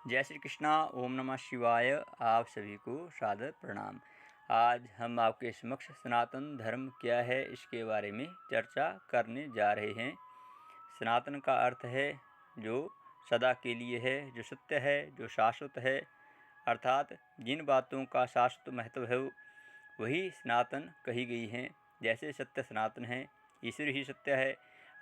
जय श्री कृष्णा। ओम नमः शिवाय। आप सभी को सादर प्रणाम। आज हम आपके समक्ष सनातन धर्म क्या है इसके बारे में चर्चा करने जा रहे हैं। सनातन का अर्थ है जो सदा के लिए है, जो सत्य है, जो शाश्वत है, अर्थात जिन बातों का शाश्वत महत्व है वही सनातन कही गई हैं। जैसे सत्य सनातन है, ईश्वर ही सत्य है,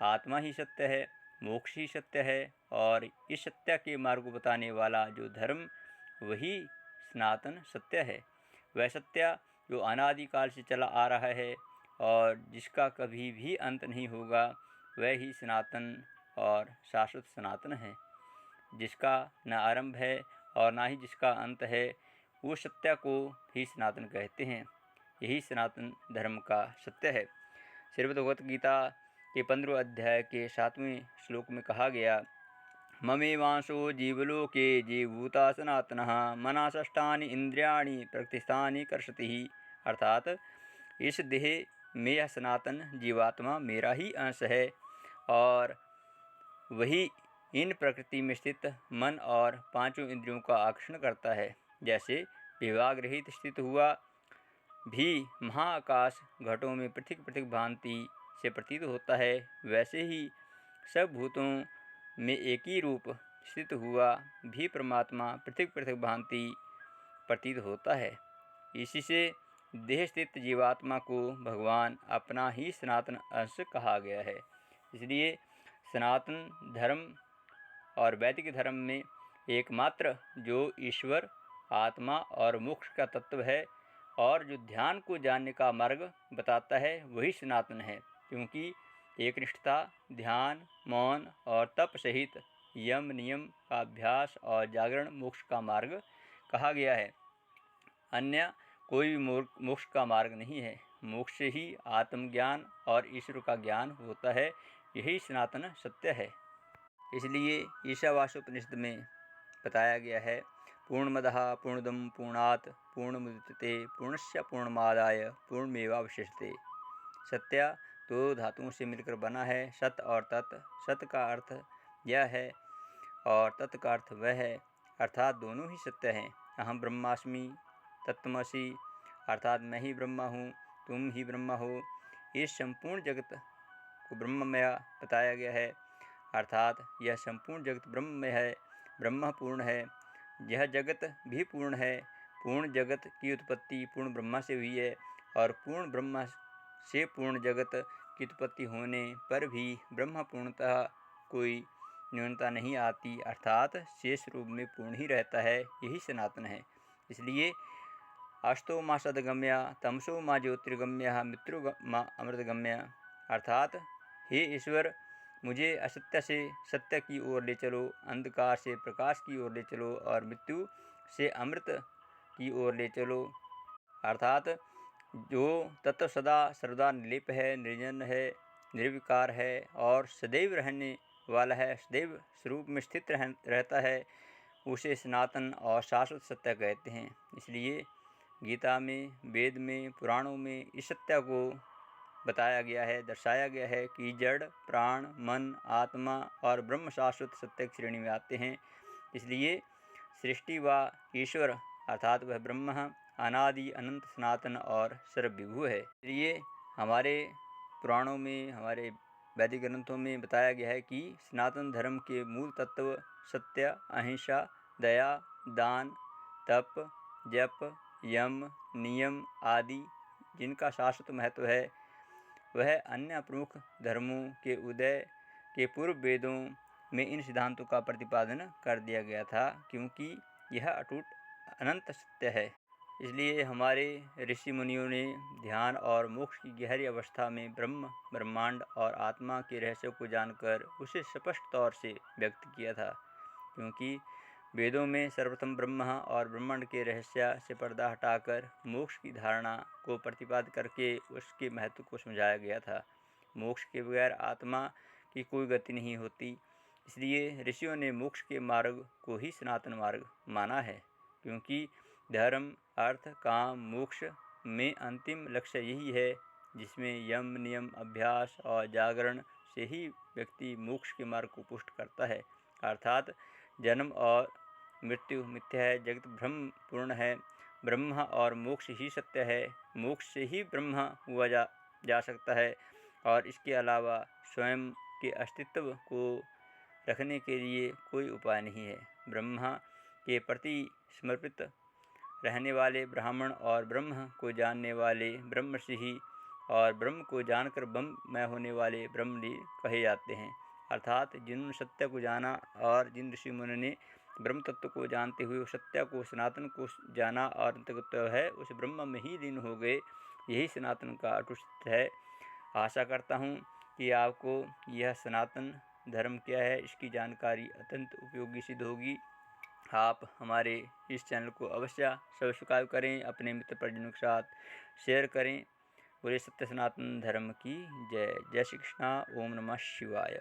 आत्मा ही सत्य है, मोक्ष ही सत्य है और इस सत्य के मार्ग को बताने वाला जो धर्म वही सनातन सत्य है। वह सत्य जो अनादिकाल से चला आ रहा है और जिसका कभी भी अंत नहीं होगा, वह ही सनातन और शाश्वत सनातन है। जिसका न आरंभ है और ना ही जिसका अंत है, वो सत्य को ही सनातन कहते हैं। यही सनातन धर्म का सत्य है। श्रीमद्भगवत गीता के 15वें अध्याय के 7वें श्लोक में कहा गया, ममेवांशो जीवलोके जीवभूता सनातनः मना षष्ठानि इंद्रियाणि प्रकृतिस्थानि कर्षति। अर्थात इस देह में यह सनातन जीवात्मा मेरा ही अंश है और वही इन प्रकृति में स्थित मन और पांचों इंद्रियों का आकर्षण करता है। जैसे विभाग रहित स्थित हुआ भी महाआकाश घटों में पृथक पृथक भांति से प्रतीत होता है, वैसे ही सब भूतों में एक ही रूप स्थित हुआ भी परमात्मा पृथक पृथक भांति प्रतीत होता है। इसी से देह स्थित जीवात्मा को भगवान अपना ही सनातन अंश कहा गया है। इसलिए सनातन धर्म और वैदिक धर्म में एकमात्र जो ईश्वर, आत्मा और मोक्ष का तत्व है और जो ध्यान को जानने का मार्ग बताता है वही सनातन है। क्योंकि एकनिष्ठता, ध्यान, मौन और तप सहित यम नियम का अभ्यास और जागरण मोक्ष का मार्ग कहा गया है। अन्य कोई भी मोक्ष का मार्ग नहीं है। मोक्ष से ही आत्मज्ञान और ईश्वर का ज्ञान होता है। यही सनातन सत्य है। इसलिए ईशावास्योपनिषद में बताया गया है, पूर्णमदः पूर्णमिदं पूर्णात् पूर्णमुदच्यते पूर्णस्य पूर्णमादाय पूर्णमेवावशिष्यते। सत्य दो धातुओं से मिलकर बना है, सत और तत्। सत का अर्थ यह है और तत् का अर्थ वह है, अर्थात दोनों ही सत्य हैं। अहम ब्रह्मास्मि तत्त्वमसि, अर्थात मैं ही ब्रह्मा हूँ, तुम ही ब्रह्मा हो। इस संपूर्ण जगत को ब्रह्ममय बताया गया है, अर्थात यह संपूर्ण जगत ब्रह्ममय है, ब्रह्म पूर्ण है। यह जगत भी पूर्ण है। पूर्ण जगत की उत्पत्ति पूर्ण ब्रह्मा से हुई है और पूर्ण ब्रह्मा से पूर्ण जगत की उत्पत्ति होने पर भी ब्रह्म पूर्णतः कोई न्यूनता नहीं आती, अर्थात शेष रूप में पूर्ण ही रहता है। यही सनातन है। इसलिए अष्टो माँ सदगम्य तमसो माँ ज्योतिर्गम्य मित्रो माँ अमृतगम्य, अर्थात हे ईश्वर, मुझे असत्य से सत्य की ओर ले चलो, अंधकार से प्रकाश की ओर ले चलो और मृत्यु से अमृत की ओर ले चलो। अर्थात जो तत्व सदा सर्वदा निर्लेप है, निर्जन है, निर्विकार है और सदैव रहने वाला है, सदैव स्वरूप में स्थित रहता है, उसे सनातन और शाश्वत सत्य कहते हैं। इसलिए गीता में, वेद में, पुराणों में इस सत्य को बताया गया है, दर्शाया गया है कि जड़, प्राण, मन, आत्मा और ब्रह्म शाश्वत सत्य की श्रेणी में आते हैं। इसलिए सृष्टि व ईश्वर अर्थात वह ब्रह्म अनादि अनंत सनातन और सर्वविभु है। इसलिए हमारे पुराणों में, हमारे वैदिक ग्रंथों में बताया गया है कि सनातन धर्म के मूल तत्व सत्य, अहिंसा, दया, दान, तप, जप, यम, नियम आदि जिनका शाश्वत महत्व है, वह अन्य प्रमुख धर्मों के उदय के पूर्व वेदों में इन सिद्धांतों का प्रतिपादन कर दिया गया था, क्योंकि यह अटूट अनंत सत्य है। इसलिए हमारे ऋषि मुनियों ने ध्यान और मोक्ष की गहरी अवस्था में ब्रह्म, ब्रह्मांड और आत्मा के रहस्यों को जानकर उसे स्पष्ट तौर से व्यक्त किया था। क्योंकि वेदों में सर्वप्रथम ब्रह्म और ब्रह्मांड के रहस्य से पर्दा हटाकर मोक्ष की धारणा को प्रतिपादित करके उसके महत्व को समझाया गया था। मोक्ष के बगैर आत्मा की कोई गति नहीं होती। इसलिए ऋषियों ने मोक्ष के मार्ग को ही सनातन मार्ग माना है, क्योंकि धर्म, अर्थ, काम, मोक्ष में अंतिम लक्ष्य यही है, जिसमें यम, नियम, अभ्यास और जागरण से ही व्यक्ति मोक्ष के मार्ग को पुष्ट करता है, अर्थात जन्म और मृत्यु मिथ्या है, जगत भ्रम पूर्ण है, ब्रह्म और मोक्ष ही सत्य है, मोक्ष से ही ब्रह्म हुआ जा सकता है और इसके अलावा स्वयं के अस्तित्व को रखने के लिए कोई उपाय नहीं है। ब्रह्मा के प्रति समर्पित रहने वाले ब्राह्मण और ब्रह्म को जानने वाले ब्रह्मर्षि और ब्रह्म को जानकर ब्रह्ममय होने वाले ब्रह्मलीन कहे जाते हैं। अर्थात जिन्होंने सत्य को जाना और जिन ऋषि मुनि ने ब्रह्म तत्व को जानते हुए सत्य को सनातन को जाना और अंतर्गत है उस ब्रह्म में ही लीन हो गए, यही सनातन का अटूट सत्य है। आशा करता हूँ कि आपको यह सनातन धर्म क्या है इसकी जानकारी अत्यंत उपयोगी सिद्ध होगी। आप हमारे इस चैनल को अवश्य सब्सक्राइब करें, अपने मित्र परिजनों के साथ शेयर करें। बोले सत्य सनातन धर्म की जय। जय श्री कृष्णा। ओम नमः शिवाय।